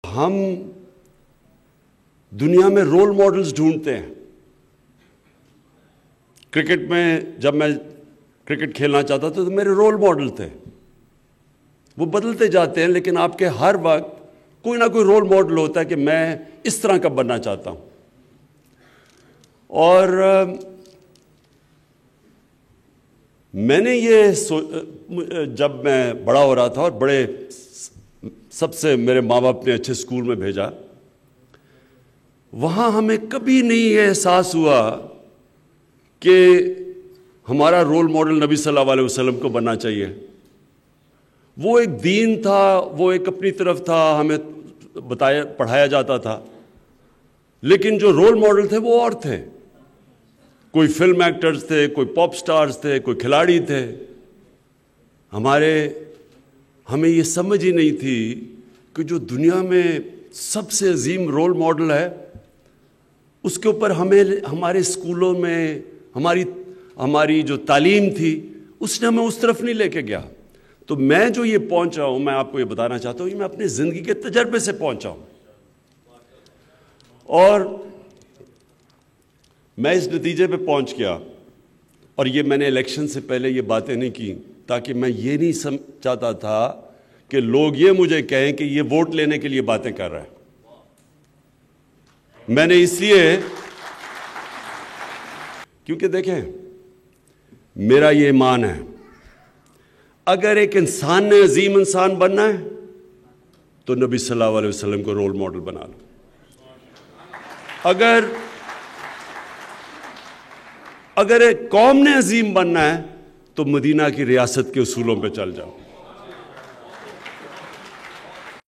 ہم دنیا میں رول ماڈلز ڈھونڈتے ہیں. کرکٹ میں جب میں کرکٹ کھیلنا چاہتا تھا تو میرے رول ماڈل تھے. وہ بدلتے جاتے ہیں، لیکن آپ کے ہر وقت کوئی نہ کوئی رول ماڈل ہوتا ہے کہ میں اس طرح کا بننا چاہتا ہوں. اور میں نے جب میں بڑا ہو رہا تھا اور سب سے میرے ماں باپ نے اچھے اسکول میں بھیجا، وہاں ہمیں کبھی نہیں یہ احساس ہوا کہ ہمارا رول ماڈل نبی صلی اللہ علیہ وسلم کو بننا چاہیے. وہ ایک دین تھا، وہ ایک اپنی طرف تھا، ہمیں پڑھایا جاتا تھا، لیکن جو رول ماڈل تھے وہ اور تھے. کوئی فلم ایکٹرز تھے، کوئی پاپ سٹارز تھے، کوئی کھلاڑی تھے. ہمیں یہ سمجھ ہی نہیں تھی کہ جو دنیا میں سب سے عظیم رول ماڈل ہے، اس کے اوپر ہمارے اسکولوں میں ہماری جو تعلیم تھی اس نے ہمیں اس طرف نہیں لے کے گیا. تو میں جو یہ پہنچا ہوں، میں آپ کو یہ بتانا چاہتا ہوں، یہ میں اپنی زندگی کے تجربے سے پہنچا ہوں. اور میں اس نتیجے پہ پہنچ گیا، اور یہ میں نے الیکشن سے پہلے یہ باتیں نہیں کی، تاکہ میں یہ نہیں چاہتا تھا کہ لوگ یہ مجھے کہیں کہ یہ ووٹ لینے کے لیے باتیں کر رہا ہے. میں نے اس لیے، کیونکہ دیکھیں میرا یہ ایمان ہے، اگر ایک انسان نے عظیم انسان بننا ہے تو نبی صلی اللہ علیہ وسلم کو رول ماڈل بنا لو. اگر ایک قوم نے عظیم بننا ہے تو مدینہ کی ریاست کے اصولوں پہ چل جاؤ.